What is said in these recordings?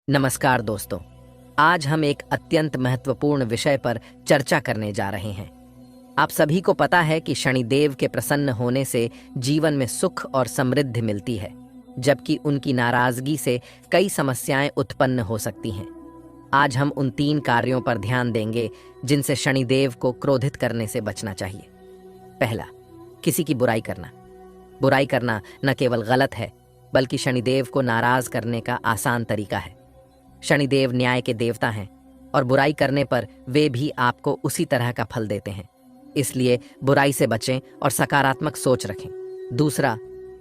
नमस्कार दोस्तों। आज हम एक अत्यंत महत्वपूर्ण विषय पर चर्चा करने जा रहे हैं। आप सभी को पता है कि शनिदेव के प्रसन्न होने से जीवन में सुख और समृद्धि मिलती है, जबकि उनकी नाराजगी से कई समस्याएं उत्पन्न हो सकती हैं। आज हम उन 3 कार्यों पर ध्यान देंगे जिनसे शनिदेव को क्रोधित करने से बचना चाहिए। पहला, किसी की बुराई करना। बुराई करना न केवल गलत है, बल्कि शनिदेव को नाराज करने का आसान तरीका है। शनिदेव न्याय के देवता हैं और बुराई करने पर वे भी आपको उसी तरह का फल देते हैं। इसलिए बुराई से बचें और सकारात्मक सोच रखें। दूसरा,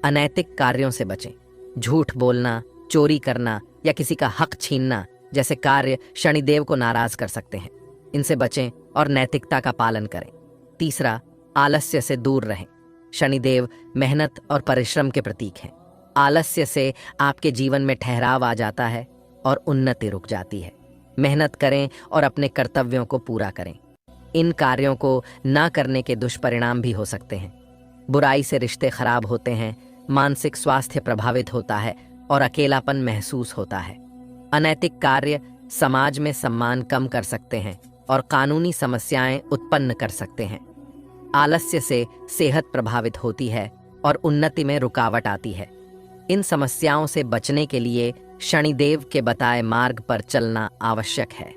अनैतिक कार्यों से बचें। झूठ बोलना, चोरी करना या किसी का हक छीनना जैसे कार्य शनिदेव को नाराज कर सकते हैं। इनसे बचें और नैतिकता का पालन करें। तीसरा, आलस्य से दूर रहें। शनिदेव मेहनत और परिश्रम के प्रतीक हैं। आलस्य से आपके जीवन में ठहराव आ जाता है और उन्नति रुक जाती है। मेहनत करें और अपने कर्तव्यों को पूरा करें। इन कार्यों को ना करने के दुष्परिणाम भी हो सकते हैं। बुराई से रिश्ते खराब होते हैं, मानसिक स्वास्थ्य प्रभावित होता है और अकेलापन महसूस होता है। अनैतिक कार्य समाज में सम्मान कम कर सकते हैं और कानूनी समस्याएं उत्पन्न कर सकते हैं। आलस्य से सेहत प्रभावित होती है और उन्नति में रुकावट आती है। इन समस्याओं से बचने के लिए शनिदेव के बताए मार्ग पर चलना आवश्यक है।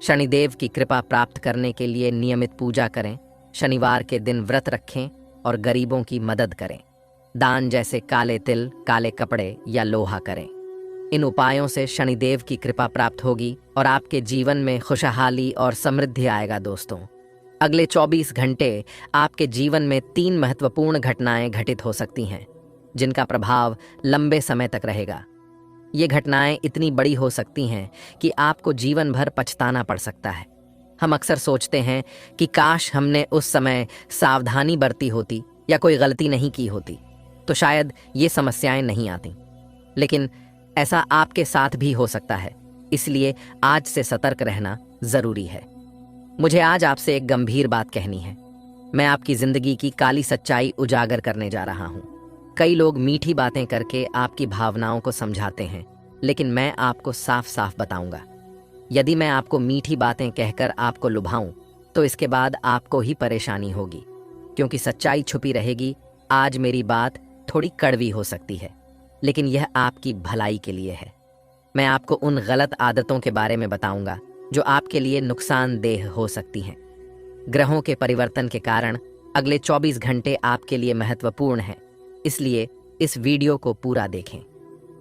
शनिदेव की कृपा प्राप्त करने के लिए नियमित पूजा करें। शनिवार के दिन व्रत रखें और गरीबों की मदद करें। दान जैसे काले तिल, काले कपड़े या लोहा करें। इन उपायों से शनिदेव की कृपा प्राप्त होगी और आपके जीवन में खुशहाली और समृद्धि आएगा। दोस्तों, अगले 24 घंटे आपके जीवन में 3 महत्वपूर्ण घटनाएं घटित हो सकती हैं, जिनका प्रभाव लंबे समय तक रहेगा। ये घटनाएं इतनी बड़ी हो सकती हैं कि आपको जीवन भर पछताना पड़ सकता है। हम अक्सर सोचते हैं कि काश हमने उस समय सावधानी बरती होती या कोई गलती नहीं की होती, तो शायद ये समस्याएं नहीं आती। लेकिन ऐसा आपके साथ भी हो सकता है, इसलिए आज से सतर्क रहना जरूरी है। मुझे आज आपसे एक गंभीर बात कहनी है। मैं आपकी जिंदगी की काली सच्चाई उजागर करने जा रहा हूँ। कई लोग मीठी बातें करके आपकी भावनाओं को समझाते हैं, लेकिन मैं आपको साफ साफ बताऊंगा। यदि मैं आपको मीठी बातें कहकर आपको लुभाऊं, तो इसके बाद आपको ही परेशानी होगी, क्योंकि सच्चाई छुपी रहेगी। आज मेरी बात थोड़ी कड़वी हो सकती है, लेकिन यह आपकी भलाई के लिए है। मैं आपको उन गलत आदतों के बारे में बताऊंगा जो आपके लिए नुकसानदेह हो सकती हैं। ग्रहों के परिवर्तन के कारण अगले 24 घंटे आपके लिए महत्वपूर्ण हैं, इसलिए इस वीडियो को पूरा देखें।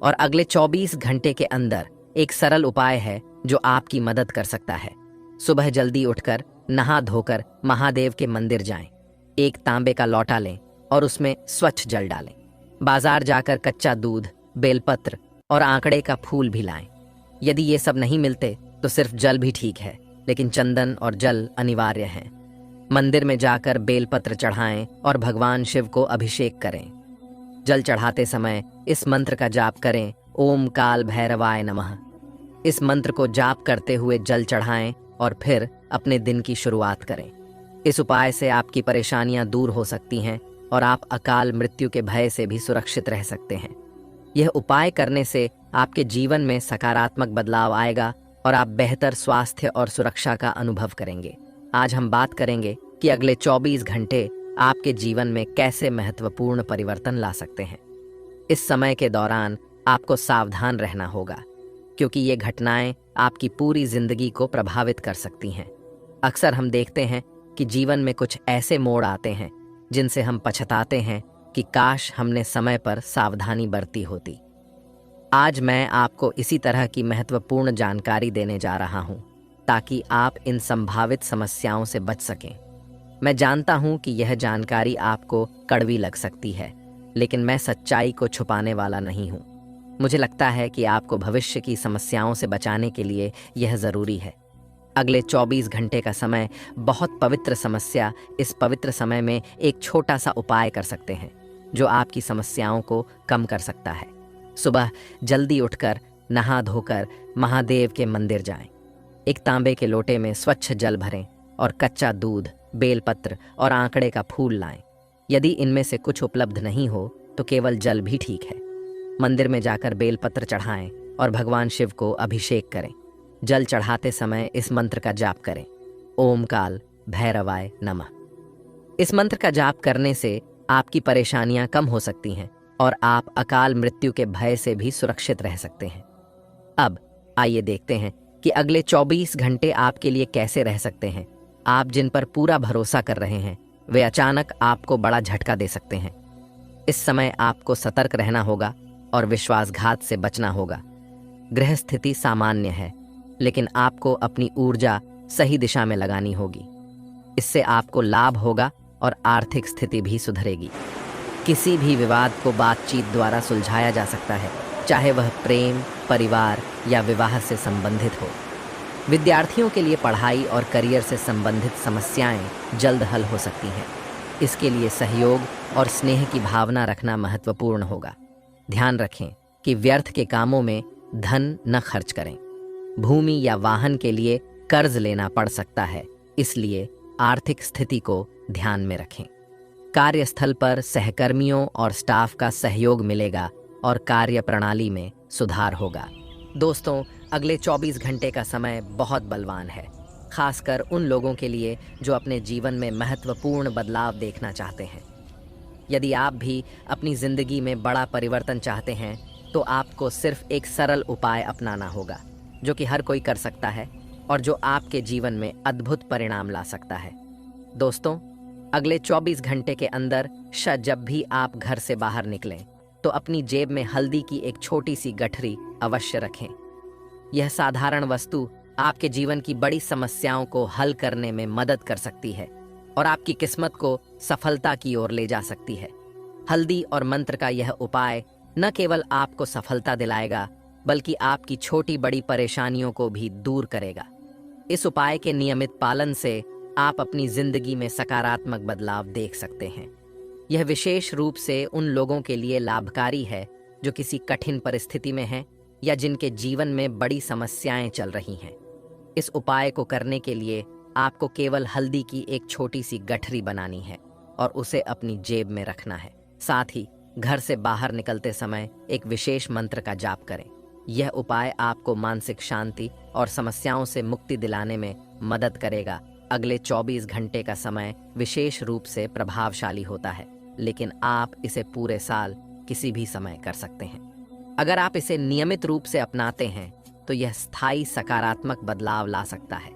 और अगले 24 घंटे के अंदर एक सरल उपाय है जो आपकी मदद कर सकता है। सुबह जल्दी उठकर नहा धोकर महादेव के मंदिर जाएं। एक तांबे का लौटा लें और उसमें स्वच्छ जल डालें। बाजार जाकर कच्चा दूध, बेलपत्र और आंकड़े का फूल भी लाएं। यदि ये सब नहीं मिलते तो सिर्फ जल भी ठीक है, लेकिन चंदन और जल अनिवार्य हैं। मंदिर में जाकर बेलपत्र चढ़ाएं और भगवान शिव को अभिषेक करें। जल चढ़ाते समय इस मंत्र का जाप करें, ओम काल भैरवाय नमः। इस मंत्र को जाप करते हुए जल चढ़ाएं और फिर अपने दिन की शुरुआत करें। इस उपाय से आपकी परेशानियां दूर हो सकती हैं और आप अकाल मृत्यु के भय से भी सुरक्षित रह सकते हैं। यह उपाय करने से आपके जीवन में सकारात्मक बदलाव आएगा और आप बेहतर स्वास्थ्य और सुरक्षा का अनुभव करेंगे। आज हम बात करेंगे कि अगले 24 घंटे आपके जीवन में कैसे महत्वपूर्ण परिवर्तन ला सकते हैं। इस समय के दौरान आपको सावधान रहना होगा, क्योंकि ये घटनाएं आपकी पूरी जिंदगी को प्रभावित कर सकती हैं। अक्सर हम देखते हैं कि जीवन में कुछ ऐसे मोड़ आते हैं जिनसे हम पछताते हैं कि काश हमने समय पर सावधानी बरती होती। आज मैं आपको इसी तरह की महत्वपूर्ण जानकारी देने जा रहा हूं, ताकि आप इन संभावित समस्याओं से बच सकें। मैं जानता हूं कि यह जानकारी आपको कड़वी लग सकती है, लेकिन मैं सच्चाई को छुपाने वाला नहीं हूं। मुझे लगता है कि आपको भविष्य की समस्याओं से बचाने के लिए यह जरूरी है। अगले 24 घंटे का समय बहुत पवित्र समस्या। इस पवित्र समय में एक छोटा सा उपाय कर सकते हैं जो आपकी समस्याओं को कम कर सकता है। सुबह जल्दी उठकर नहा धोकर महादेव के मंदिर जाएं। एक तांबे के लोटे में स्वच्छ जल भरें और कच्चा दूध, बेलपत्र और आंकड़े का फूल लाएं। यदि इनमें से कुछ उपलब्ध नहीं हो तो केवल जल भी ठीक है। मंदिर में जाकर बेलपत्र चढ़ाएं और भगवान शिव को अभिषेक करें। जल चढ़ाते समय इस मंत्र का जाप करें, ओम काल भैरवाय नमः। इस मंत्र का जाप करने से आपकी परेशानियां कम हो सकती हैं और आप अकाल मृत्यु के भय से भी सुरक्षित रह सकते हैं। अब आइए देखते हैं कि अगले 24 घंटे आपके लिए कैसे रह सकते हैं। आप जिन पर पूरा भरोसा कर रहे हैं वे अचानक आपको बड़ा झटका दे सकते हैं। इस समय आपको सतर्क रहना होगा और विश्वासघात से बचना होगा। ग्रह स्थिति सामान्य है, लेकिन आपको अपनी ऊर्जा सही दिशा में लगानी होगी। इससे आपको लाभ होगा और आर्थिक स्थिति भी सुधरेगी। किसी भी विवाद को बातचीत द्वारा सुलझाया जा सकता है, चाहे वह प्रेम, परिवार या विवाह से संबंधित हो। विद्यार्थियों के लिए पढ़ाई और करियर से संबंधित समस्याएं जल्द हल हो सकती हैं। इसके लिए सहयोग और स्नेह की भावना रखना महत्वपूर्ण होगा। ध्यान रखें कि व्यर्थ के कामों में धन न खर्च करें। भूमि या वाहन के लिए कर्ज लेना पड़ सकता है, इसलिए आर्थिक स्थिति को ध्यान में रखें। कार्यस्थल पर सहकर्मियों और स्टाफ का सहयोग मिलेगा और कार्य प्रणाली में सुधार होगा। दोस्तों, अगले 24 घंटे का समय बहुत बलवान है, खासकर उन लोगों के लिए जो अपने जीवन में महत्वपूर्ण बदलाव देखना चाहते हैं। यदि आप भी अपनी जिंदगी में बड़ा परिवर्तन चाहते हैं तो आपको सिर्फ एक सरल उपाय अपनाना होगा जो कि हर कोई कर सकता है और जो आपके जीवन में अद्भुत परिणाम ला सकता है। दोस्तों, अगले 24 घंटे के अंदर जब भी आप घर से बाहर निकलें तो अपनी जेब में हल्दी की एक छोटी सी गठरी अवश्य रखें। यह साधारण वस्तु आपके जीवन की बड़ी समस्याओं को हल करने में मदद कर सकती है और आपकी किस्मत को सफलता की ओर ले जा सकती है। हल्दी और मंत्र का यह उपाय न केवल आपको सफलता दिलाएगा, बल्कि आपकी छोटी बड़ी परेशानियों को भी दूर करेगा। इस उपाय के नियमित पालन से आप अपनी जिंदगी में सकारात्मक बदलाव देख सकते हैं। यह विशेष रूप से उन लोगों के लिए लाभकारी है जो किसी कठिन परिस्थिति में हैं या जिनके जीवन में बड़ी समस्याएं चल रही हैं। इस उपाय को करने के लिए आपको केवल हल्दी की एक छोटी सी गठरी बनानी है और उसे अपनी जेब में रखना है। साथ ही घर से बाहर निकलते समय एक विशेष मंत्र का जाप करें। यह उपाय आपको मानसिक शांति और समस्याओं से मुक्ति दिलाने में मदद करेगा। अगले 24 घंटे का समय विशेष रूप से प्रभावशाली होता है, लेकिन आप इसे पूरे साल किसी भी समय कर सकते हैं। अगर आप इसे नियमित रूप से अपनाते हैं तो यह स्थायी सकारात्मक बदलाव ला सकता है।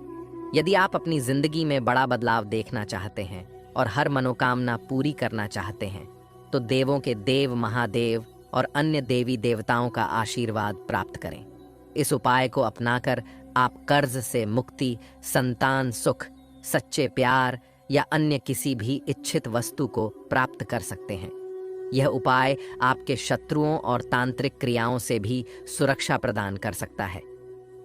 यदि आप अपनी जिंदगी में बड़ा बदलाव देखना चाहते हैं और हर मनोकामना पूरी करना चाहते हैं तो देवों के देव महादेव और अन्य देवी देवताओं का आशीर्वाद प्राप्त करें। इस उपाय को अपनाकर आप कर्ज से मुक्ति, संतान सुख, सच्चे प्यार या अन्य किसी भी इच्छित वस्तु को प्राप्त कर सकते हैं। यह उपाय आपके शत्रुओं और तांत्रिक क्रियाओं से भी सुरक्षा प्रदान कर सकता है।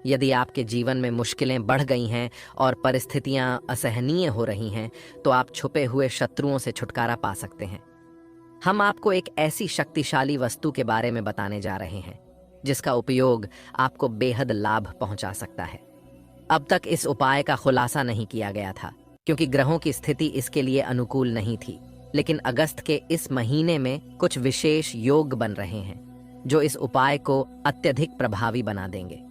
यदि आपके जीवन में मुश्किलें बढ़ गई हैं और परिस्थितियां असहनीय हो रही हैं तो आप छुपे हुए शत्रुओं से छुटकारा पा सकते हैं। हम आपको एक ऐसी शक्तिशाली वस्तु के बारे में बताने जा रहे हैं जिसका उपयोग आपको बेहद लाभ पहुंचा सकता है। अब तक इस उपाय का खुलासा नहीं किया गया था क्योंकि ग्रहों की स्थिति इसके लिए अनुकूल नहीं थी, लेकिन अगस्त के इस महीने में कुछ विशेष योग बन रहे हैं जो इस उपाय को अत्यधिक प्रभावी बना देंगे।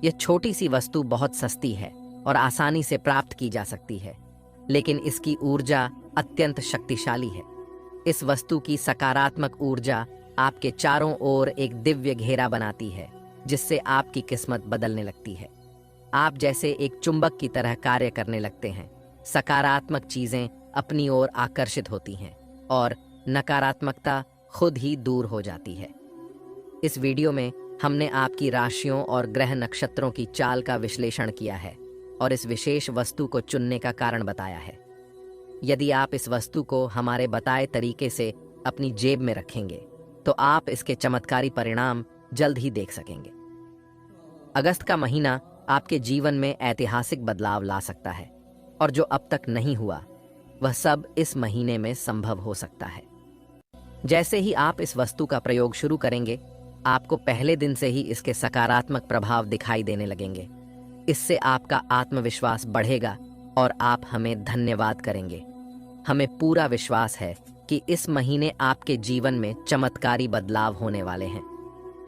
यह छोटी सी वस्तु बहुत सस्ती है और आसानी से प्राप्त की जा सकती है, लेकिन इसकी ऊर्जा अत्यंत शक्तिशाली है। इस वस्तु की सकारात्मक ऊर्जा आपके चारों ओर एक दिव्य घेरा बनाती है जिससे आपकी किस्मत बदलने लगती है। आप जैसे एक चुंबक की तरह कार्य करने लगते हैं। सकारात्मक चीजें अपनी ओर आकर्षित होती हैं और नकारात्मकता खुद ही दूर हो जाती है। इस वीडियो में हमने आपकी राशियों और ग्रह नक्षत्रों की चाल का विश्लेषण किया है और इस विशेष वस्तु को चुनने का कारण बताया है। यदि आप इस वस्तु को हमारे बताए तरीके से अपनी जेब में रखेंगे तो आप इसके चमत्कारी परिणाम जल्द ही देख सकेंगे। अगस्त का महीना आपके जीवन में ऐतिहासिक बदलाव ला सकता है और जो अब तक नहीं हुआ वह सब इस महीने में संभव हो सकता है। जैसे ही आप इस वस्तु का प्रयोग शुरू करेंगे, आपको पहले दिन से ही इसके सकारात्मक प्रभाव दिखाई देने लगेंगे। इससे आपका आत्मविश्वास बढ़ेगा और आप हमें धन्यवाद करेंगे। हमें पूरा विश्वास है कि इस महीने आपके जीवन में चमत्कारी बदलाव होने वाले हैं।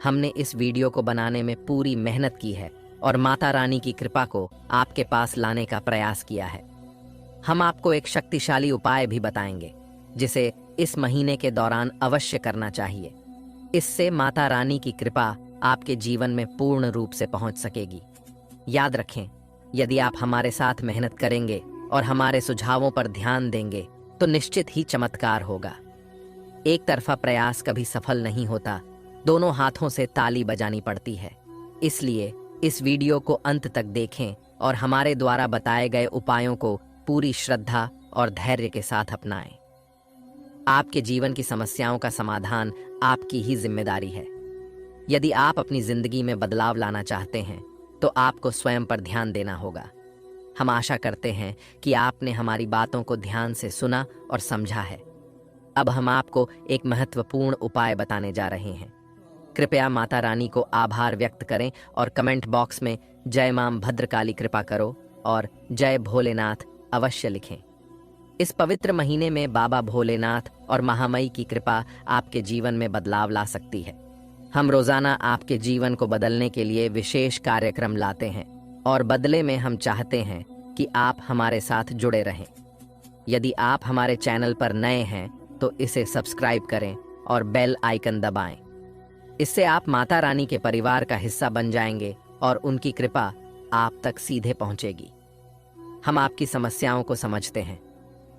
हमने इस वीडियो को बनाने में पूरी मेहनत की है और माता रानी की कृपा को आपके पास लाने का प्रयास किया है। हम आपको एक शक्तिशाली उपाय भी बताएंगे जिसे इस महीने के दौरान अवश्य करना चाहिए। इससे माता रानी की कृपा आपके जीवन में पूर्ण रूप से पहुंच सकेगी। याद रखें, यदि आप हमारे साथ मेहनत करेंगे और हमारे सुझावों पर ध्यान देंगे तो निश्चित ही चमत्कार होगा। एक तरफा प्रयास कभी सफल नहीं होता, दोनों हाथों से ताली बजानी पड़ती है। इसलिए इस वीडियो को अंत तक देखें और हमारे द्वारा बताए गए उपायों को पूरी श्रद्धा और धैर्य के साथ अपनाएं। आपके जीवन की समस्याओं का समाधान आपकी ही जिम्मेदारी है। यदि आप अपनी जिंदगी में बदलाव लाना चाहते हैं तो आपको स्वयं पर ध्यान देना होगा। हम आशा करते हैं कि आपने हमारी बातों को ध्यान से सुना और समझा है। अब हम आपको एक महत्वपूर्ण उपाय बताने जा रहे हैं। कृपया माता रानी को आभार व्यक्त करें और कमेंट बॉक्स में जय मां भद्रकाली कृपा करो और जय भोलेनाथ अवश्य लिखें। इस पवित्र महीने में बाबा भोलेनाथ और महामई की कृपा आपके जीवन में बदलाव ला सकती है। हम रोजाना आपके जीवन को बदलने के लिए विशेष कार्यक्रम लाते हैं और बदले में हम चाहते हैं कि आप हमारे साथ जुड़े रहें। यदि आप हमारे चैनल पर नए हैं तो इसे सब्सक्राइब करें और बेल आइकन दबाएं। इससे आप माता रानी के परिवार का हिस्सा बन जाएंगे और उनकी कृपा आप तक सीधे पहुंचेगी। हम आपकी समस्याओं को समझते हैं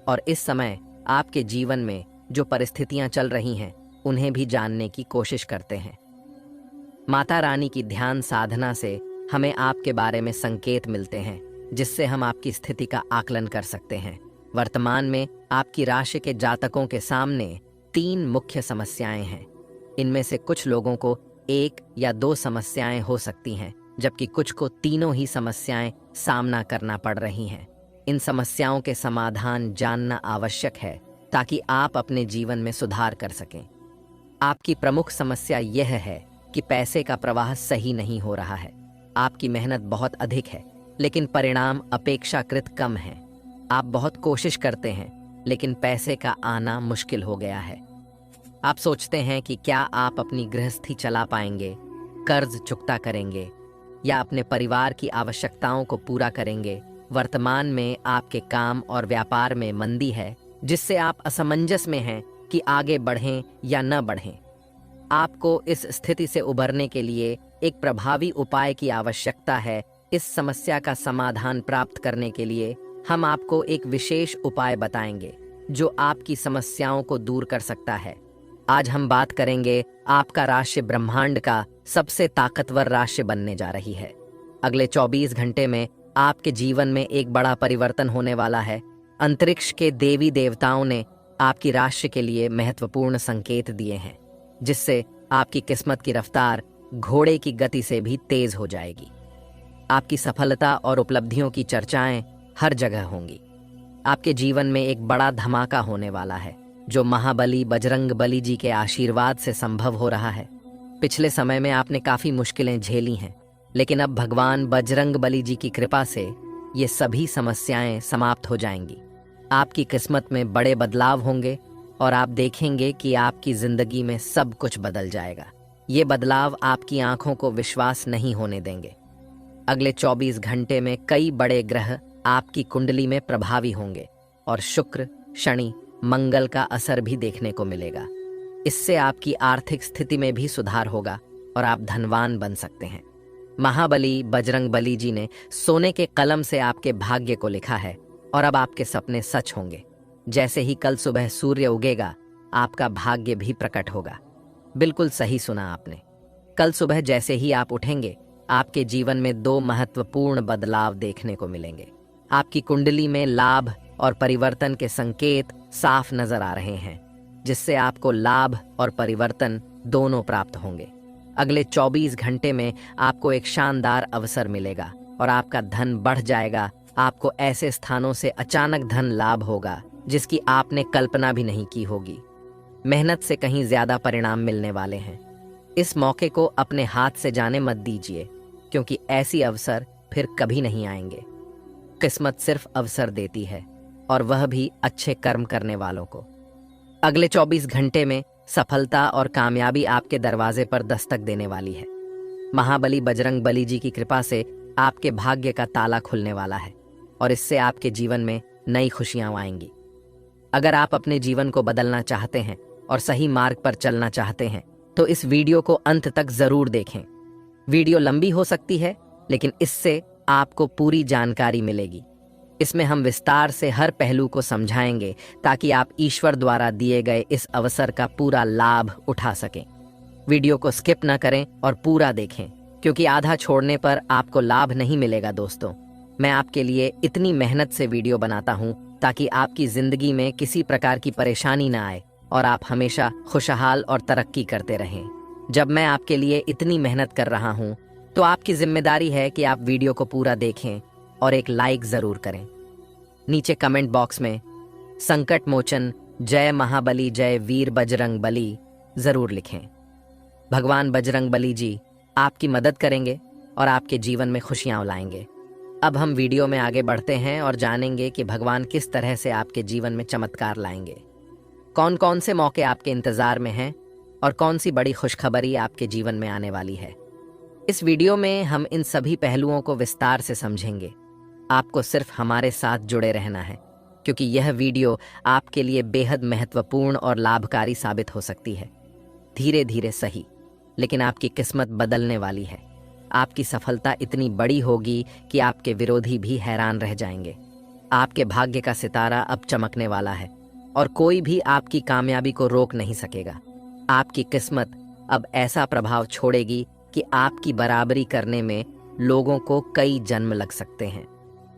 और इस समय आपके जीवन में जो परिस्थितियां चल रही हैं उन्हें भी जानने की कोशिश करते हैं। माता रानी की ध्यान साधना से हमें आपके बारे में संकेत मिलते हैं जिससे हम आपकी स्थिति का आकलन कर सकते हैं। वर्तमान में आपकी राशि के जातकों के सामने 3 मुख्य समस्याएं हैं। इनमें से कुछ लोगों को 1 या 2 समस्याएं हो सकती हैं, जबकि कुछ को तीनों ही समस्याएं सामना करना पड़ रही हैं। इन समस्याओं के समाधान जानना आवश्यक है ताकि आप अपने जीवन में सुधार कर सकें। आपकी प्रमुख समस्या यह है कि पैसे का प्रवाह सही नहीं हो रहा है। आपकी मेहनत बहुत अधिक है लेकिन परिणाम अपेक्षाकृत कम है। आप बहुत कोशिश करते हैं लेकिन पैसे का आना मुश्किल हो गया है। आप सोचते हैं कि क्या आप अपनी गृहस्थी चला पाएंगे, कर्ज चुकता करेंगे या अपने परिवार की आवश्यकताओं को पूरा करेंगे। वर्तमान में आपके काम और व्यापार में मंदी है जिससे आप असमंजस में हैं कि आगे बढ़ें या न बढ़ें। आपको इस स्थिति से उबरने के लिए एक प्रभावी उपाय की आवश्यकता है। इस समस्या का समाधान प्राप्त करने के लिए हम आपको एक विशेष उपाय बताएंगे जो आपकी समस्याओं को दूर कर सकता है। आज हम बात करेंगे आपका राशि ब्रह्मांड का सबसे ताकतवर राशि बनने जा रही है। अगले 24 घंटे में आपके जीवन में एक बड़ा परिवर्तन होने वाला है। अंतरिक्ष के देवी देवताओं ने आपकी राशि के लिए महत्वपूर्ण संकेत दिए हैं जिससे आपकी किस्मत की रफ्तार घोड़े की गति से भी तेज हो जाएगी। आपकी सफलता और उपलब्धियों की चर्चाएं हर जगह होंगी। आपके जीवन में एक बड़ा धमाका होने वाला है जो महाबली बजरंग बली जी के आशीर्वाद से संभव हो रहा है। पिछले समय में आपने काफी मुश्किलें झेली हैं लेकिन अब भगवान बजरंग बली जी की कृपा से ये सभी समस्याएं समाप्त हो जाएंगी। आपकी किस्मत में बड़े बदलाव होंगे और आप देखेंगे कि आपकी जिंदगी में सब कुछ बदल जाएगा। ये बदलाव आपकी आंखों को विश्वास नहीं होने देंगे। अगले 24 घंटे में कई बड़े ग्रह आपकी कुंडली में प्रभावी होंगे और शुक्र, शनि, मंगल का असर भी देखने को मिलेगा। इससे आपकी आर्थिक स्थिति में भी सुधार होगा और आप धनवान बन सकते हैं। महाबली बजरंग बली जी ने सोने के कलम से आपके भाग्य को लिखा है और अब आपके सपने सच होंगे। जैसे ही कल सुबह सूर्य उगेगा आपका भाग्य भी प्रकट होगा। बिल्कुल सही सुना आपने। कल सुबह जैसे ही आप उठेंगे आपके जीवन में 2 महत्वपूर्ण बदलाव देखने को मिलेंगे। आपकी कुंडली में लाभ और परिवर्तन के संकेत साफ नजर आ रहे हैं जिससे आपको लाभ और परिवर्तन दोनों प्राप्त होंगे। अगले 24 घंटे में आपको एक शानदार अवसर मिलेगा और आपका धन बढ़ जाएगा। आपको ऐसे स्थानों से अचानक धन लाभ होगा जिसकी आपने कल्पना भी नहीं की होगी। मेहनत से कहीं ज्यादा परिणाम मिलने वाले हैं। इस मौके को अपने हाथ से जाने मत दीजिए क्योंकि ऐसी अवसर फिर कभी नहीं आएंगे। किस्मत सिर्फ अवसर देती है और वह भी अच्छे कर्म करने वालों को। अगले 24 घंटे में सफलता और कामयाबी आपके दरवाजे पर दस्तक देने वाली है। महाबली बजरंग बली जी की कृपा से आपके भाग्य का ताला खुलने वाला है और इससे आपके जीवन में नई खुशियां आएंगी। अगर आप अपने जीवन को बदलना चाहते हैं और सही मार्ग पर चलना चाहते हैं तो इस वीडियो को अंत तक जरूर देखें। वीडियो लंबी हो सकती है, लेकिन इससे आपको पूरी जानकारी मिलेगी। इसमें हम विस्तार से हर पहलू को समझाएंगे ताकि आप ईश्वर द्वारा दिए गए इस अवसर का पूरा लाभ उठा सकें। वीडियो को स्किप न करें और पूरा देखें, क्योंकि आधा छोड़ने पर आपको लाभ नहीं मिलेगा। दोस्तों, मैं आपके लिए इतनी मेहनत से वीडियो बनाता हूं ताकि आपकी जिंदगी में किसी प्रकार की परेशानी ना आए और आप हमेशा खुशहाल और तरक्की करते रहें। जब मैं आपके लिए इतनी मेहनत कर रहा हूं तो आपकी जिम्मेदारी है कि आप वीडियो को पूरा देखें और एक लाइक जरूर करें। नीचे कमेंट बॉक्स में संकट मोचन जय महाबली जय वीर बजरंग बली जरूर लिखें। भगवान बजरंग बली जी आपकी मदद करेंगे और आपके जीवन में खुशियां लाएंगे। अब हम वीडियो में आगे बढ़ते हैं और जानेंगे कि भगवान किस तरह से आपके जीवन में चमत्कार लाएंगे। कौन कौन से मौके आपके इंतजार में हैं और कौन सी बड़ी खुशखबरी आपके जीवन में आने वाली है। इस वीडियो में हम इन सभी पहलुओं को विस्तार से समझेंगे। आपको सिर्फ हमारे साथ जुड़े रहना है, क्योंकि यह वीडियो आपके लिए बेहद महत्वपूर्ण और लाभकारी साबित हो सकती है। धीरे धीरे सही, लेकिन आपकी किस्मत बदलने वाली है। आपकी सफलता इतनी बड़ी होगी कि आपके विरोधी भी हैरान रह जाएंगे। आपके भाग्य का सितारा अब चमकने वाला है और कोई भी आपकी कामयाबी को रोक नहीं सकेगा। आपकी किस्मत अब ऐसा प्रभाव छोड़ेगी कि आपकी बराबरी करने में लोगों को कई जन्म लग सकते हैं।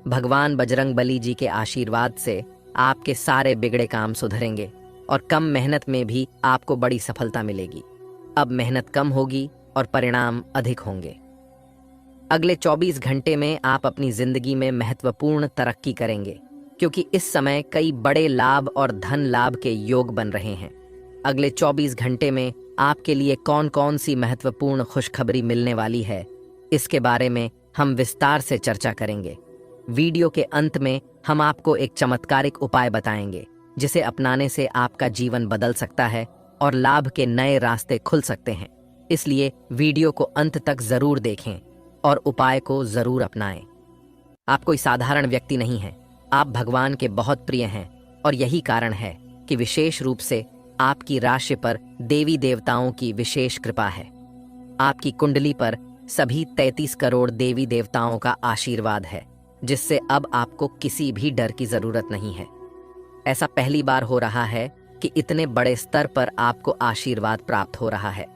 भगवान बजरंग बली जी के आशीर्वाद से आपके सारे बिगड़े काम सुधरेंगे और कम मेहनत में भी आपको बड़ी सफलता मिलेगी। अब मेहनत कम होगी और परिणाम अधिक होंगे। अगले 24 घंटे में आप अपनी जिंदगी में महत्वपूर्ण तरक्की करेंगे, क्योंकि इस समय कई बड़े लाभ और धन लाभ के योग बन रहे हैं। अगले 24 घंटे में आपके लिए कौन कौन सी महत्वपूर्ण खुशखबरी मिलने वाली है, इसके बारे में हम विस्तार से चर्चा करेंगे। वीडियो के अंत में हम आपको एक चमत्कारिक उपाय बताएंगे, जिसे अपनाने से आपका जीवन बदल सकता है और लाभ के नए रास्ते खुल सकते हैं। इसलिए वीडियो को अंत तक जरूर देखें और उपाय को जरूर अपनाएं। आप कोई साधारण व्यक्ति नहीं हैं, आप भगवान के बहुत प्रिय हैं और यही कारण है कि विशेष रूप से आपकी राशि पर देवी देवताओं की विशेष कृपा है। आपकी कुंडली पर सभी 33 करोड़ देवी देवताओं का आशीर्वाद है, जिससे अब आपको किसी भी डर की जरूरत नहीं है। ऐसा पहली बार हो रहा है कि इतने बड़े स्तर पर आपको आशीर्वाद प्राप्त हो रहा है।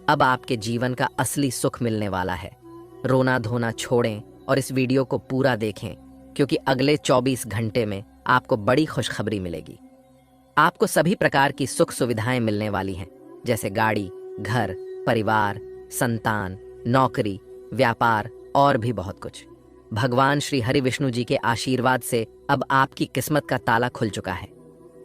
अब आपके जीवन का असली सुख मिलने वाला है। रोना धोना छोड़ें और इस वीडियो को पूरा देखें, क्योंकि अगले 24 घंटे में आपको बड़ी खुशखबरी मिलेगी। आपको सभी प्रकार की सुख सुविधाएं मिलने वाली हैं, जैसे गाड़ी, घर, परिवार, संतान, नौकरी, व्यापार और भी बहुत कुछ। भगवान श्री हरि विष्णु जी के आशीर्वाद से अब आपकी किस्मत का ताला खुल चुका है।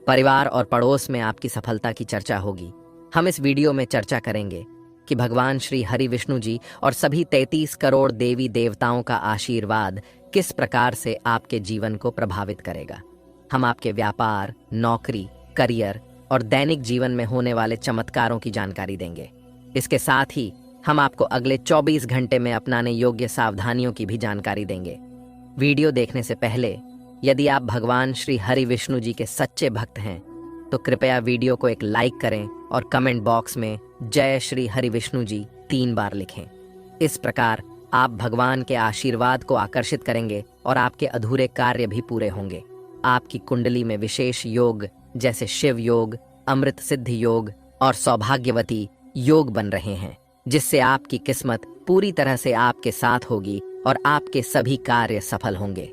परिवार और पड़ोस में आपकी सफलता की चर्चा होगी। हम इस वीडियो में चर्चा करेंगे कि भगवान श्री हरि विष्णु जी और सभी 33 करोड़ देवी देवताओं का आशीर्वाद किस प्रकार से आपके जीवन को प्रभावित करेगा। हम आपके व्यापार, नौकरी, करियर और दैनिक जीवन में होने वाले चमत्कारों की जानकारी देंगे। इसके साथ ही हम आपको अगले 24 घंटे में अपनाने योग्य सावधानियों की भी जानकारी देंगे। वीडियो देखने से पहले यदि आप भगवान श्री हरि विष्णु जी के सच्चे भक्त हैं तो कृपया वीडियो को एक लाइक करें और कमेंट बॉक्स में जय श्री हरि विष्णु जी 3 बार लिखें। इस प्रकार आप भगवान के आशीर्वाद को आकर्षित करेंगे और आपके अधूरे कार्य भी पूरे होंगे। आपकी कुंडली में विशेष योग जैसे शिव योग, अमृत सिद्धि योग और सौभाग्यवती योग बन रहे हैं, जिससे आपकी किस्मत पूरी तरह से आपके साथ होगी और आपके सभी कार्य सफल होंगे।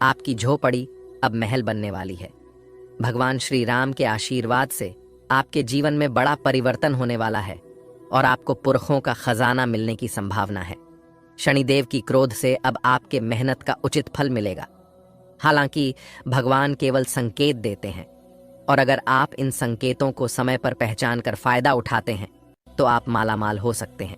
आपकी झोपड़ी अब महल बनने वाली है। भगवान श्री राम के आशीर्वाद से आपके जीवन में बड़ा परिवर्तन होने वाला है और आपको पुरखों का खजाना मिलने की संभावना है। शनिदेव की क्रोध से अब आपके मेहनत का उचित फल मिलेगा। हालांकि भगवान केवल संकेत देते हैं और अगर आप इन संकेतों को समय पर पहचान कर फायदा उठाते हैं तो आप मालामाल हो सकते हैं।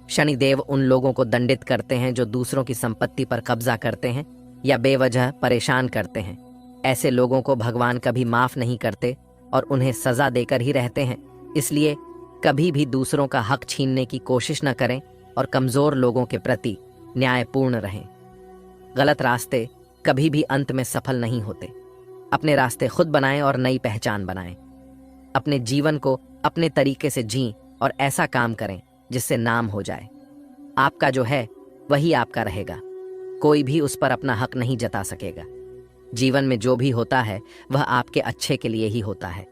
शनिदेव उन लोगों को दंडित करते हैं जो दूसरों की संपत्ति पर कब्जा करते हैं या बेवजह परेशान करते हैं। ऐसे लोगों को भगवान कभी माफ नहीं करते और उन्हें सजा देकर ही रहते हैं। इसलिए कभी भी दूसरों का हक छीनने की कोशिश न करें और कमजोर लोगों के प्रति न्यायपूर्ण रहें। गलत रास्ते कभी भी अंत में सफल नहीं होते। अपने रास्ते खुद बनाएं और नई पहचान बनाएं। अपने जीवन को अपने तरीके से जीं और ऐसा काम करें जिससे नाम हो जाए। आपका जो है वही आपका रहेगा, कोई भी उस पर अपना हक नहीं जता सकेगा। जीवन में जो भी होता है वह आपके अच्छे के लिए ही होता है।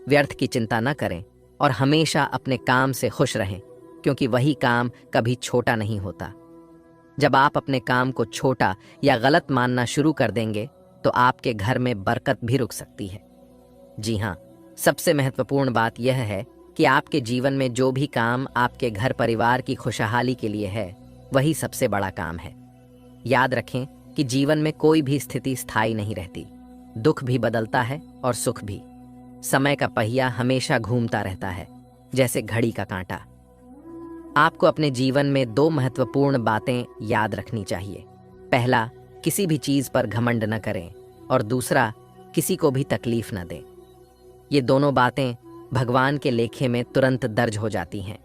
व्यर्थ की चिंता न करें और हमेशा अपने काम से खुश रहें, क्योंकि वही काम कभी छोटा नहीं होता। जब आप अपने काम को छोटा या गलत मानना शुरू कर देंगे तो आपके घर में बरकत भी रुक सकती है। जी हाँ, सबसे महत्वपूर्ण बात यह है कि आपके जीवन में जो भी काम आपके घर परिवार की खुशहाली के लिए है वही सबसे बड़ा काम है। याद रखें कि जीवन में कोई भी स्थिति स्थायी नहीं रहती। दुख भी बदलता है और सुख भी। समय का पहिया हमेशा घूमता रहता है, जैसे घड़ी का कांटा। आपको अपने जीवन में 2 महत्वपूर्ण बातें याद रखनी चाहिए। पहला, किसी भी चीज पर घमंड न करें, और दूसरा, किसी को भी तकलीफ न दें। ये दोनों बातें भगवान के लेखे में तुरंत दर्ज हो जाती हैं।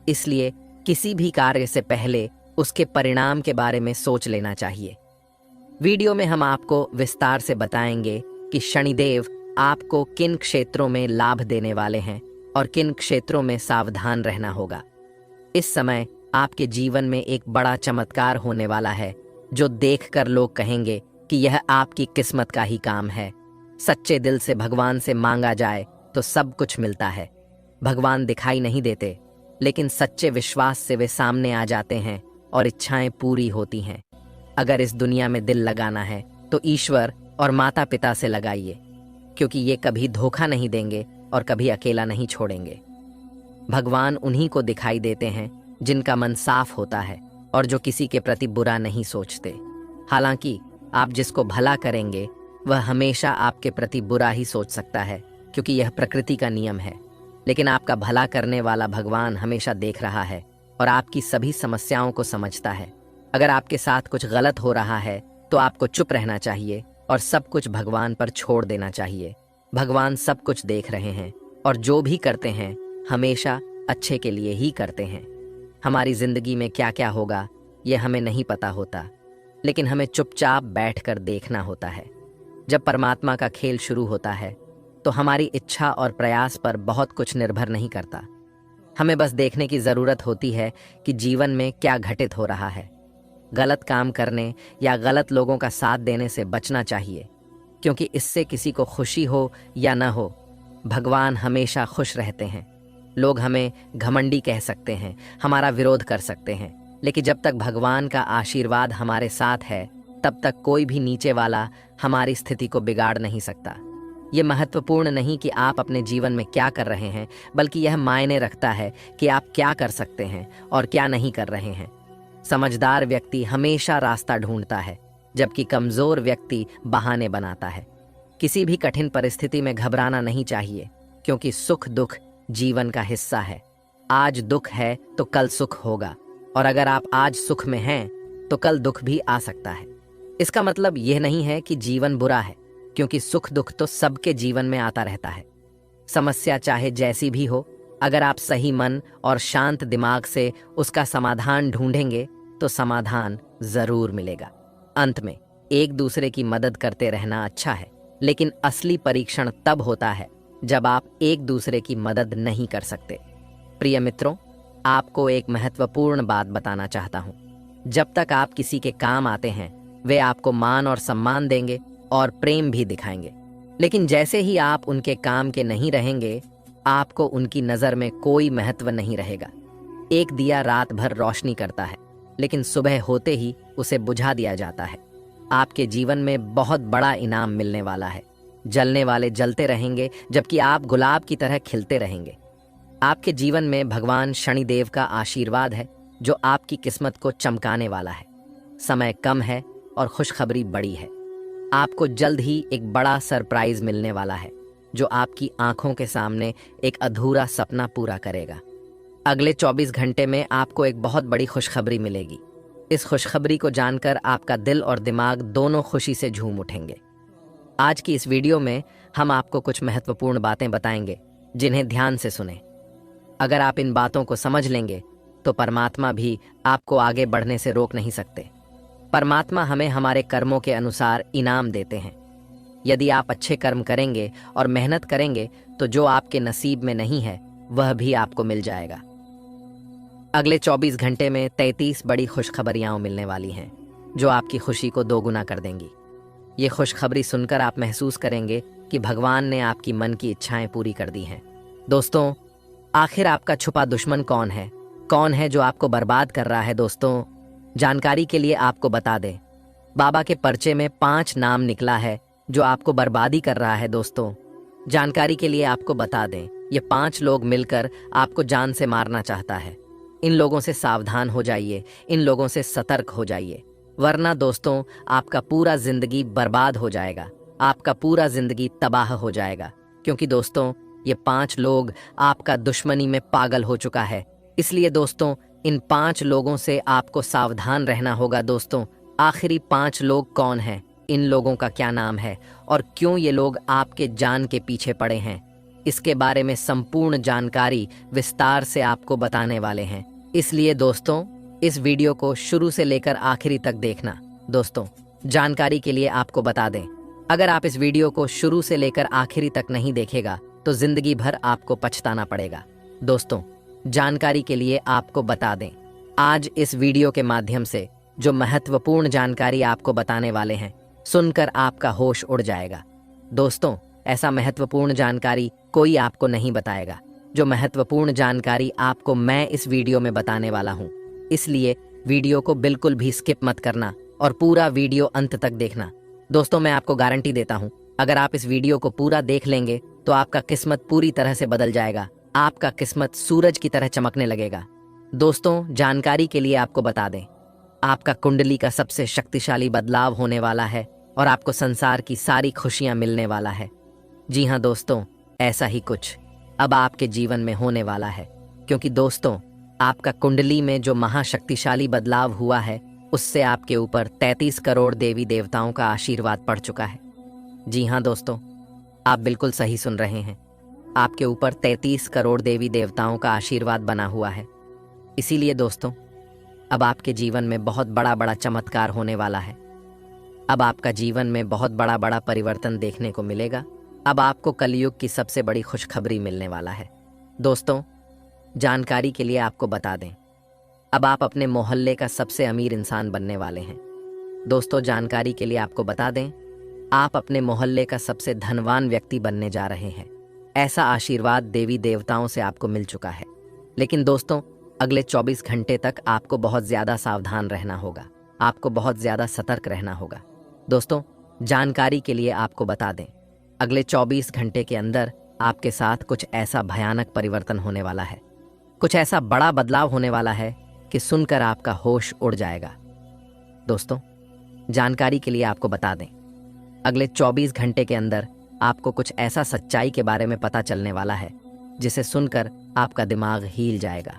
इसलिए किसी भी कार्य से पहले उसके परिणाम के बारे में सोच लेना चाहिए। वीडियो में हम आपको विस्तार से बताएंगे कि शनिदेव आपको किन क्षेत्रों में लाभ देने वाले हैं और किन क्षेत्रों में सावधान रहना होगा। इस समय आपके जीवन में एक बड़ा चमत्कार होने वाला है, जो देखकर लोग कहेंगे कि यह आपकी किस्मत का ही काम है। सच्चे दिल से भगवान से मांगा जाए तो सब कुछ मिलता है। भगवान दिखाई नहीं देते, लेकिन सच्चे विश्वास से वे सामने आ जाते हैं और इच्छाएं पूरी होती हैं। अगर इस दुनिया में दिल लगाना है तो ईश्वर और माता पिता से लगाइए, क्योंकि ये कभी धोखा नहीं देंगे और कभी अकेला नहीं छोड़ेंगे। भगवान उन्हीं को दिखाई देते हैं जिनका मन साफ होता है और जो किसी के प्रति बुरा नहीं सोचते। हालांकि आप जिसको भला करेंगे वह हमेशा आपके प्रति बुरा ही सोच सकता है, क्योंकि यह प्रकृति का नियम है। लेकिन आपका भला करने वाला भगवान हमेशा देख रहा है और आपकी सभी समस्याओं को समझता है। अगर आपके साथ कुछ गलत हो रहा है तो आपको चुप रहना चाहिए और सब कुछ भगवान पर छोड़ देना चाहिए। भगवान सब कुछ देख रहे हैं और जो भी करते हैं हमेशा अच्छे के लिए ही करते हैं। हमारी जिंदगी में क्या क्या होगा ये हमें नहीं पता होता, लेकिन हमें चुपचाप बैठकर देखना होता है। जब परमात्मा का खेल शुरू होता है तो हमारी इच्छा और प्रयास पर बहुत कुछ निर्भर नहीं करता। हमें बस देखने की जरूरत होती है कि जीवन में क्या घटित हो रहा है। गलत काम करने या गलत लोगों का साथ देने से बचना चाहिए, क्योंकि इससे किसी को खुशी हो या न हो, भगवान हमेशा खुश रहते हैं। लोग हमें घमंडी कह सकते हैं, हमारा विरोध कर सकते हैं, लेकिन जब तक भगवान का आशीर्वाद हमारे साथ है तब तक कोई भी नीचे वाला हमारी स्थिति को बिगाड़ नहीं सकता। ये महत्वपूर्ण नहीं कि आप अपने जीवन में क्या कर रहे हैं, बल्कि यह मायने रखता है कि आप क्या कर सकते हैं और क्या नहीं कर रहे हैं। समझदार व्यक्ति हमेशा रास्ता ढूंढता है, जबकि कमजोर व्यक्ति बहाने बनाता है। किसी भी कठिन परिस्थिति में घबराना नहीं चाहिए, क्योंकि सुख दुख जीवन का हिस्सा है। आज दुख है तो कल सुख होगा, और अगर आप आज सुख में हैं तो कल दुख भी आ सकता है। इसका मतलब यह नहीं है कि जीवन बुरा है, क्योंकि सुख दुख तो सबके जीवन में आता रहता है। समस्या चाहे जैसी भी हो, अगर आप सही मन और शांत दिमाग से उसका समाधान ढूंढेंगे तो समाधान जरूर मिलेगा। अंत में, एक दूसरे की मदद करते रहना अच्छा है, लेकिन असली परीक्षण तब होता है जब आप एक दूसरे की मदद नहीं कर सकते। प्रिय मित्रों, आपको एक महत्वपूर्ण बात बताना चाहता हूं। जब तक आप किसी के काम आते हैं वे आपको मान और सम्मान देंगे और प्रेम भी दिखाएंगे, लेकिन जैसे ही आप उनके काम के नहीं रहेंगे, आपको उनकी नजर में कोई महत्व नहीं रहेगा। एक दिया रात भर रोशनी करता है, लेकिन सुबह होते ही उसे बुझा दिया जाता है। आपके जीवन में बहुत बड़ा इनाम मिलने वाला है। जलने वाले जलते रहेंगे, जबकि आप गुलाब की तरह खिलते रहेंगे। आपके जीवन में भगवान शनिदेव का आशीर्वाद है, जो आपकी किस्मत को चमकाने वाला है। समय कम है और खुशखबरी बड़ी है। आपको जल्द ही एक बड़ा सरप्राइज मिलने वाला है, जो आपकी आंखों के सामने एक अधूरा सपना पूरा करेगा। अगले 24 घंटे में आपको एक बहुत बड़ी खुशखबरी मिलेगी। इस खुशखबरी को जानकर आपका दिल और दिमाग दोनों खुशी से झूम उठेंगे। आज की इस वीडियो में हम आपको कुछ महत्वपूर्ण बातें बताएंगे, जिन्हें ध्यान से सुनें। अगर आप इन बातों को समझ लेंगे तो परमात्मा भी आपको आगे बढ़ने से रोक नहीं सकते। परमात्मा हमें हमारे कर्मों के अनुसार इनाम देते हैं। यदि आप अच्छे कर्म करेंगे और मेहनत करेंगे तो जो आपके नसीब में नहीं है वह भी आपको मिल जाएगा। अगले 24 घंटे में 33 बड़ी खुशखबरियां मिलने वाली हैं जो आपकी खुशी को दोगुना कर देंगी। ये खुशखबरी सुनकर आप महसूस करेंगे कि भगवान ने आपकी मन की इच्छाएं पूरी कर दी हैं। दोस्तों, आखिर आपका छुपा दुश्मन कौन है? कौन है जो आपको बर्बाद कर रहा है? दोस्तों, जानकारी के लिए आपको बता दें, बाबा के पर्चे में 5 नाम निकला है जो आपको बर्बादी कर रहा है। दोस्तों, जानकारी के लिए आपको बता दें, ये 5 लोग मिलकर आपको जान से मारना चाहता है। इन लोगों से सावधान हो जाइए, इन लोगों से सतर्क हो जाइए, वरना दोस्तों आपका पूरा जिंदगी बर्बाद हो जाएगा, आपका पूरा जिंदगी तबाह हो जाएगा। क्योंकि दोस्तों, ये 5 लोग आपका दुश्मनी में पागल हो चुका है। इसलिए दोस्तों, इन 5 लोगों से आपको सावधान रहना होगा। दोस्तों, आखिरी 5 लोग कौन हैं? इन लोगों का क्या नाम है और क्यों ये लोग आपके जान के पीछे पड़े हैं? इसके बारे में संपूर्ण जानकारी विस्तार से आपको बताने वाले हैं। इसलिए दोस्तों, इस वीडियो को शुरू से लेकर आखिरी तक देखना। दोस्तों, जानकारी के लिए आपको बता दें, अगर आप इस वीडियो को शुरू से लेकर आखिरी तक नहीं देखेगा तो जिंदगी भर आपको पछताना पड़ेगा। दोस्तों, जानकारी के लिए आपको बता दें, आज इस वीडियो के माध्यम से जो महत्वपूर्ण जानकारी आपको बताने वाले हैं, सुनकर आपका होश उड़ जाएगा। दोस्तों, ऐसा महत्वपूर्ण जानकारी कोई आपको नहीं बताएगा। जो महत्वपूर्ण जानकारी आपको मैं इस वीडियो में बताने वाला हूं, इसलिए वीडियो को बिल्कुल भी स्किप मत करना और पूरा वीडियो अंत तक देखना। दोस्तों, मैं आपको गारंटी देता हूं, अगर आप इस वीडियो को पूरा देख लेंगे तो आपका किस्मत पूरी तरह से बदल जाएगा। आपका किस्मत सूरज की तरह चमकने लगेगा। दोस्तों, जानकारी के लिए आपको बता दें, आपका कुंडली का सबसे शक्तिशाली बदलाव होने वाला है और आपको संसार की सारी खुशियां मिलने वाला है। जी हाँ दोस्तों, ऐसा ही कुछ अब आपके जीवन में होने वाला है। क्योंकि दोस्तों, आपका कुंडली में जो महाशक्तिशाली बदलाव हुआ है उससे आपके ऊपर 33 करोड़ देवी देवताओं का आशीर्वाद पड़ चुका है। जी हाँ दोस्तों, आप बिल्कुल सही सुन रहे हैं, आपके ऊपर 33 करोड़ देवी देवताओं का आशीर्वाद बना हुआ है। इसीलिए दोस्तों, अब आपके जीवन में बहुत बड़ा बड़ा चमत्कार होने वाला है। अब आपका जीवन में बहुत बड़ा बड़ा परिवर्तन देखने को मिलेगा। अब आपको कलयुग की सबसे बड़ी खुशखबरी मिलने वाला है। दोस्तों, जानकारी के लिए आपको बता दें, अब आप अपने मोहल्ले का सबसे अमीर इंसान बनने वाले हैं। दोस्तों, जानकारी के लिए आपको बता दें, आप अपने मोहल्ले का सबसे धनवान व्यक्ति बनने जा रहे हैं। ऐसा आशीर्वाद देवी देवताओं से आपको मिल चुका है। लेकिन दोस्तों, अगले 24 घंटे तक आपको बहुत ज़्यादा सावधान रहना होगा, आपको बहुत ज़्यादा सतर्क रहना होगा। दोस्तों, जानकारी के लिए आपको बता दें, अगले 24 घंटे के अंदर आपके साथ कुछ ऐसा भयानक परिवर्तन होने वाला है, कुछ ऐसा बड़ा बदलाव होने वाला है कि सुनकर आपका होश उड़ जाएगा। दोस्तों, जानकारी के लिए आपको बता दें, अगले 24 घंटे के अंदर आपको कुछ ऐसा सच्चाई के बारे में पता चलने वाला है जिसे सुनकर आपका दिमाग हिल जाएगा।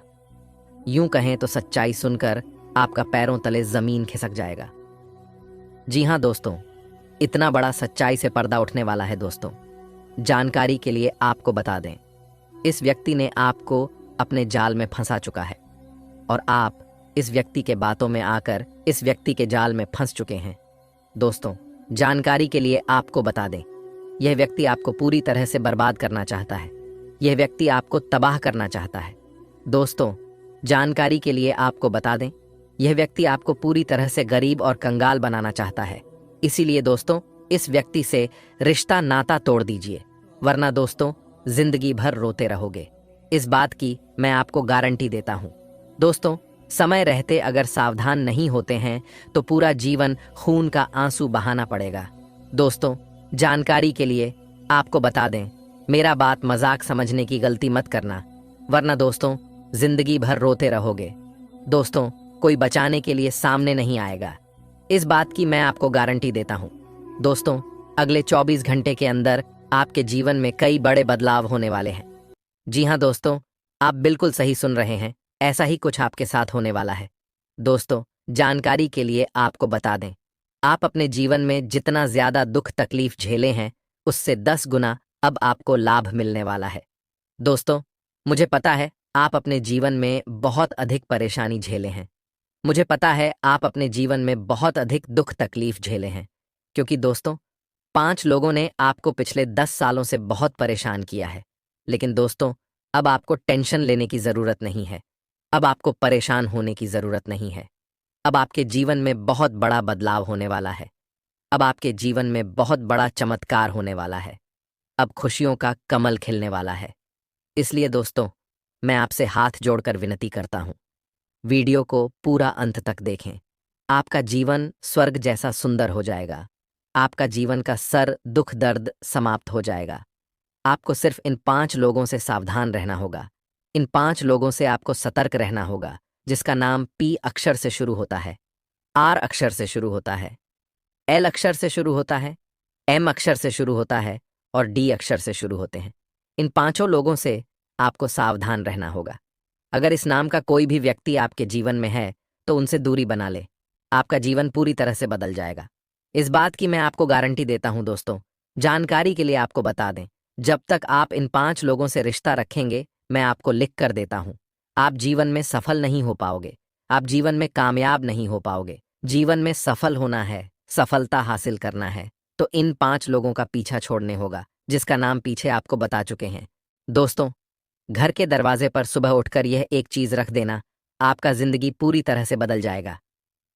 यूं कहें तो सच्चाई सुनकर आपका पैरों तले जमीन खिसक जाएगा। जी हाँ दोस्तों, इतना बड़ा सच्चाई से पर्दा उठने वाला है। दोस्तों, जानकारी के लिए आपको बता दें, इस व्यक्ति ने आपको अपने जाल में फंसा चुका है और आप इस व्यक्ति के बातों में आकर इस व्यक्ति के जाल में फंस चुके हैं। दोस्तों, जानकारी के लिए आपको बता दें, यह व्यक्ति आपको पूरी तरह से बर्बाद करना चाहता है। यह व्यक्ति आपको तबाह करना चाहता है। दोस्तों, जानकारी के लिए आपको बता दें, यह व्यक्ति आपको पूरी तरह से गरीब और कंगाल बनाना चाहता है। इसीलिए दोस्तों, इस व्यक्ति से रिश्ता नाता तोड़ दीजिए, वरना दोस्तों जिंदगी भर रोते रहोगे। इस बात की मैं आपको गारंटी देता हूं। दोस्तों, समय रहते अगर सावधान नहीं होते हैं तो पूरा जीवन खून का आंसू बहाना पड़ेगा। दोस्तों, जानकारी के लिए आपको बता दें, मेरा बात मजाक समझने की गलती मत करना, वरना दोस्तों जिंदगी भर रोते रहोगे। दोस्तों, कोई बचाने के लिए सामने नहीं आएगा, इस बात की मैं आपको गारंटी देता हूं। दोस्तों, अगले 24 घंटे के अंदर आपके जीवन में कई बड़े बदलाव होने वाले हैं। जी हाँ दोस्तों, आप बिल्कुल सही सुन रहे हैं, ऐसा ही कुछ आपके साथ होने वाला है। दोस्तों, जानकारी के लिए आपको बता दें, आप अपने जीवन में जितना ज्यादा दुख तकलीफ झेले हैं उससे 10 गुना अब आपको लाभ मिलने वाला है। दोस्तों, मुझे पता है आप अपने जीवन में बहुत अधिक परेशानी झेले हैं। मुझे पता है आप अपने जीवन में बहुत अधिक दुख तकलीफ झेले हैं। क्योंकि दोस्तों, 5 लोगों ने आपको पिछले 10 सालों से बहुत परेशान किया है। लेकिन दोस्तों, अब आपको टेंशन लेने की ज़रूरत नहीं है। अब आपको परेशान होने की ज़रूरत नहीं है। अब आपके जीवन में बहुत बड़ा बदलाव होने वाला है। अब आपके जीवन में बहुत बड़ा चमत्कार होने वाला है। अब खुशियों का कमल खिलने वाला है। इसलिए दोस्तों, मैं आपसे हाथ जोड़कर विनती करता हूँ, वीडियो को पूरा अंत तक देखें। आपका जीवन स्वर्ग जैसा सुंदर हो जाएगा। आपका जीवन का सर दुख दर्द समाप्त हो जाएगा। आपको सिर्फ इन 5 लोगों से सावधान रहना होगा। इन 5 लोगों से आपको सतर्क रहना होगा, जिसका नाम पी अक्षर से शुरू होता है, आर अक्षर से शुरू होता है, एल अक्षर से शुरू होता है, एम अक्षर से शुरू होता है और डी अक्षर से शुरू होते हैं। इन 5 लोगों से आपको सावधान रहना होगा। अगर इस नाम का कोई भी व्यक्ति आपके जीवन में है तो उनसे दूरी बना ले। आपका जीवन पूरी तरह से बदल जाएगा। इस बात की मैं आपको गारंटी देता हूं दोस्तों। जानकारी के लिए आपको बता दें, जब तक आप इन 5 लोगों से रिश्ता रखेंगे, मैं आपको लिख कर देता हूं, आप जीवन में सफल नहीं हो पाओगे। आप जीवन में कामयाब नहीं हो पाओगे। जीवन में सफल होना है, सफलता हासिल करना है, तो इन 5 लोगों का पीछा छोड़ने होगा, जिसका नाम पीछे आपको बता चुके हैं। दोस्तों, घर के दरवाजे पर सुबह उठकर यह एक चीज रख देना, आपका जिंदगी पूरी तरह से बदल जाएगा।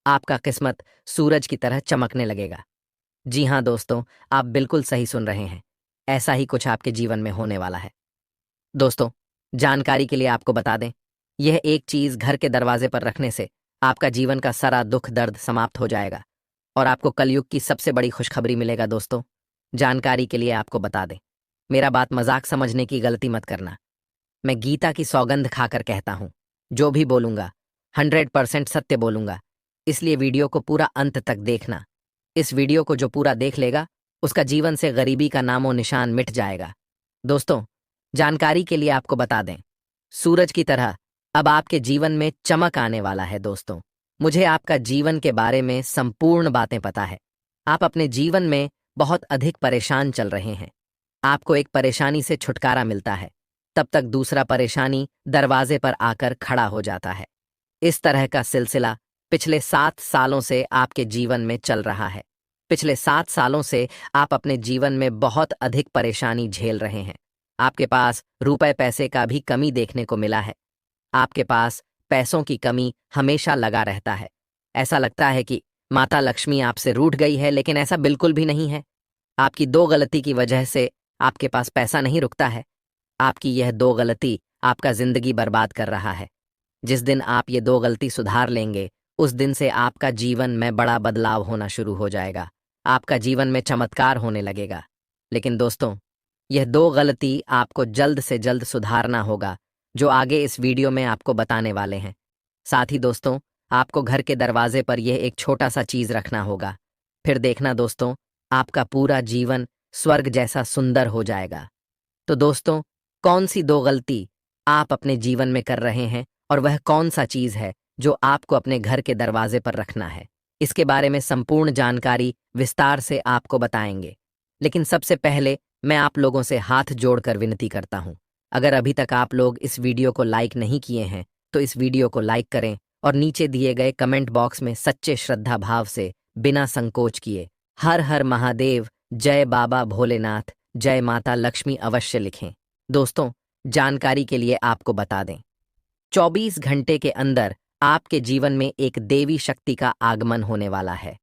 आपका किस्मत सूरज की तरह चमकने लगेगा। जी हाँ दोस्तों, आप बिल्कुल सही सुन रहे हैं। ऐसा ही कुछ आपके जीवन में होने वाला है। दोस्तों, जानकारी के लिए आपको बता दें, यह एक चीज घर के दरवाजे पर रखने से आपका जीवन का सारा दुख दर्द समाप्त हो जाएगा और आपको कलयुग की सबसे बड़ी खुशखबरी मिलेगा। दोस्तों, जानकारी के लिए आपको बता दें, मेरा बात मजाक समझने की गलती मत करना। मैं गीता की सौगंध खाकर कहता हूं, जो भी बोलूंगा 100% सत्य बोलूंगा। इसलिए वीडियो को पूरा अंत तक देखना। इस वीडियो को जो पूरा देख लेगा, उसका जीवन से गरीबी का नामो निशान मिट जाएगा। दोस्तों, जानकारी के लिए आपको बता दें, सूरज की तरह अब आपके जीवन में चमक आने वाला है। दोस्तों, मुझे आपका जीवन के बारे में संपूर्ण बातें पता है। आप अपने जीवन में बहुत अधिक परेशान चल रहे हैं। आपको एक परेशानी से छुटकारा मिलता है, तब तक दूसरा परेशानी दरवाजे पर आकर खड़ा हो जाता है। इस तरह का सिलसिला पिछले 7 सालों से आपके जीवन में चल रहा है। पिछले 7 सालों से आप अपने जीवन में बहुत अधिक परेशानी झेल रहे हैं। आपके पास रुपए पैसे का भी कमी देखने को मिला है। आपके पास पैसों की कमी हमेशा लगा रहता है। ऐसा लगता है कि माता लक्ष्मी आपसे रूठ गई है, लेकिन ऐसा बिल्कुल भी नहीं है। आपकी 2 गलती की वजह से आपके पास पैसा नहीं रुकता है। आपकी यह 2 गलती आपका जिंदगी बर्बाद कर रहा है। जिस दिन आप ये 2 गलती सुधार लेंगे, उस दिन से आपका जीवन में बड़ा बदलाव होना शुरू हो जाएगा। आपका जीवन में चमत्कार होने लगेगा। लेकिन दोस्तों, यह 2 गलती आपको जल्द से जल्द सुधारना होगा, जो आगे इस वीडियो में आपको बताने वाले हैं। साथ ही दोस्तों, आपको घर के दरवाजे पर यह एक छोटा सा चीज रखना होगा। फिर देखना दोस्तों, आपका पूरा जीवन स्वर्ग जैसा सुंदर हो जाएगा। तो दोस्तों, कौन सी 2 गलती आप अपने जीवन में कर रहे हैं और वह कौन सा चीज है जो आपको अपने घर के दरवाजे पर रखना है, इसके बारे में संपूर्ण जानकारी विस्तार से आपको बताएंगे। लेकिन सबसे पहले मैं आप लोगों से हाथ जोड़कर विनती करता हूं, अगर अभी तक आप लोग इस वीडियो को लाइक नहीं किए हैं तो इस वीडियो को लाइक करें और नीचे दिए गए कमेंट बॉक्स में सच्चे श्रद्धा भाव से बिना संकोच किए हर हर महादेव, जय बाबा भोलेनाथ, जय माता लक्ष्मी अवश्य लिखें। दोस्तों, जानकारी के लिए आपको बता दें, 24 घंटे के अंदर आपके जीवन में एक देवी शक्ति का आगमन होने वाला है।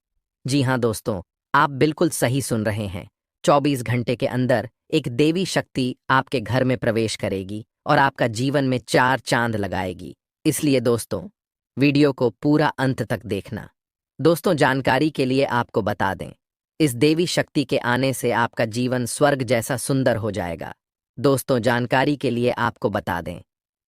जी हां दोस्तों, आप बिल्कुल सही सुन रहे हैं। 24 घंटे के अंदर एक देवी शक्ति आपके घर में प्रवेश करेगी और आपका जीवन में 4 चांद लगाएगी। इसलिए दोस्तों, वीडियो को पूरा अंत तक देखना। दोस्तों, जानकारी के लिए आपको बता दें, इस देवी शक्ति के आने से आपका जीवन स्वर्ग जैसा सुंदर हो जाएगा। दोस्तों, जानकारी के लिए आपको बता दें,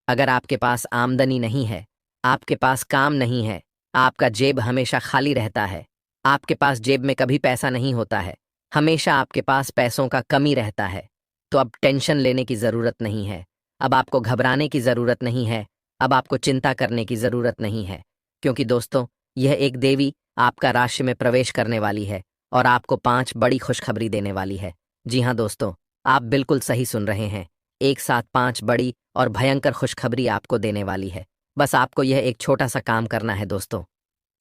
अगर आपके पास आमदनी नहीं है, आपके पास काम नहीं है, आपका जेब हमेशा खाली रहता है, आपके पास जेब में कभी पैसा नहीं होता है, हमेशा आपके पास पैसों का कमी रहता है, तो अब टेंशन लेने की ज़रूरत नहीं है। अब आपको घबराने की ज़रूरत नहीं है। अब आपको चिंता करने की ज़रूरत नहीं है, क्योंकि दोस्तों, यह एक देवी आपका राशि में प्रवेश करने वाली है और आपको 5 बड़ी खुशखबरी देने वाली है। जी हाँ दोस्तों, आप बिल्कुल सही सुन रहे हैं। एक साथ 5 बड़ी और भयंकर खुशखबरी आपको देने वाली है। बस आपको यह एक छोटा सा काम करना है दोस्तों।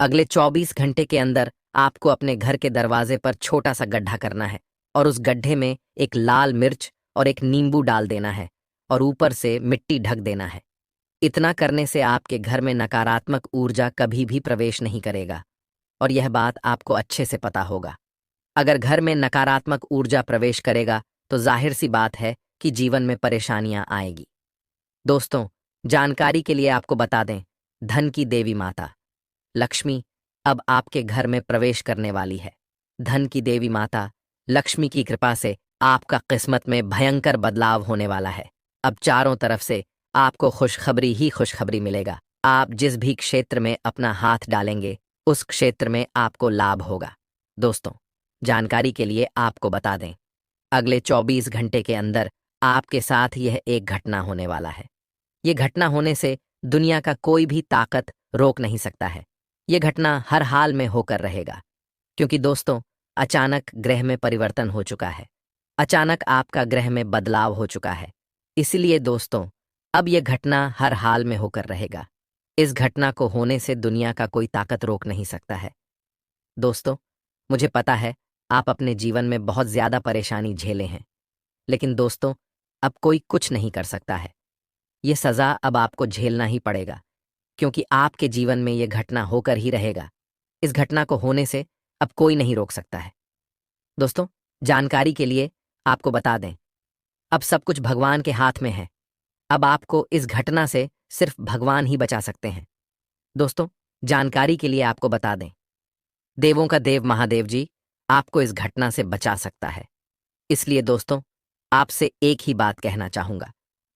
अगले 24 घंटे के अंदर आपको अपने घर के दरवाजे पर छोटा सा गड्ढा करना है और उस गड्ढे में एक लाल मिर्च और एक नींबू डाल देना है और ऊपर से मिट्टी ढक देना है। इतना करने से आपके घर में नकारात्मक ऊर्जा कभी भी प्रवेश नहीं करेगा और यह बात आपको अच्छे से पता होगा। अगर घर में नकारात्मक ऊर्जा प्रवेश करेगा तो जाहिर सी बात है कि जीवन में परेशानियां आएगी। दोस्तों, जानकारी के लिए आपको बता दें, धन की देवी माता लक्ष्मी अब आपके घर में प्रवेश करने वाली है। धन की देवी माता लक्ष्मी की कृपा से आपका किस्मत में भयंकर बदलाव होने वाला है। अब चारों तरफ से आपको खुशखबरी ही खुशखबरी मिलेगा। आप जिस भी क्षेत्र में अपना हाथ डालेंगे उस क्षेत्र में आपको लाभ होगा। दोस्तों, जानकारी के लिए आपको बता दें, अगले 24 घंटे के अंदर आपके साथ यह एक घटना होने वाला है। यह घटना होने से दुनिया का कोई भी ताकत रोक नहीं सकता है। यह घटना हर हाल में होकर रहेगा, क्योंकि दोस्तों अचानक ग्रह में परिवर्तन हो चुका है। अचानक आपका ग्रह में बदलाव हो चुका है। इसलिए दोस्तों अब यह घटना हर हाल में होकर रहेगा। इस घटना को होने से दुनिया का कोई ताकत रोक नहीं सकता है। दोस्तों, मुझे पता है आप अपने जीवन में बहुत ज्यादा परेशानी झेले हैं, लेकिन दोस्तों अब कोई कुछ नहीं कर सकता है। यह सजा अब आपको झेलना ही पड़ेगा, क्योंकि आपके जीवन में यह घटना होकर ही रहेगा। इस घटना को होने से अब कोई नहीं रोक सकता है। दोस्तों, जानकारी के लिए आपको बता दें, अब सब कुछ भगवान के हाथ में है। अब आपको इस घटना से सिर्फ भगवान ही बचा सकते हैं। दोस्तों, जानकारी के लिए आपको बता दें, देवों का देव महादेव जी आपको इस घटना से बचा सकता है। इसलिए दोस्तों आपसे एक ही बात कहना चाहूंगा,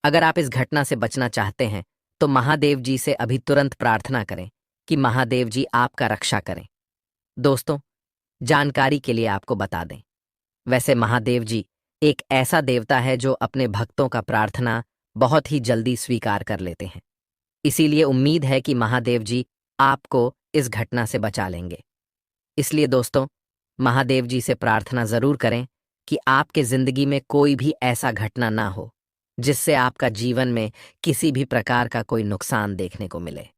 अगर आप इस घटना से बचना चाहते हैं तो महादेव जी से अभी तुरंत प्रार्थना करें कि महादेव जी आपका रक्षा करें। दोस्तों, जानकारी के लिए आपको बता दें, वैसे महादेव जी एक ऐसा देवता है जो अपने भक्तों का प्रार्थना बहुत ही जल्दी स्वीकार कर लेते हैं। इसीलिए उम्मीद है कि महादेव जी आपको इस घटना से बचा लेंगे। इसलिए दोस्तों महादेव जी से प्रार्थना जरूर करें कि आपके जिंदगी में कोई भी ऐसा घटना ना हो जिससे आपका जीवन में किसी भी प्रकार का कोई नुकसान देखने को मिले।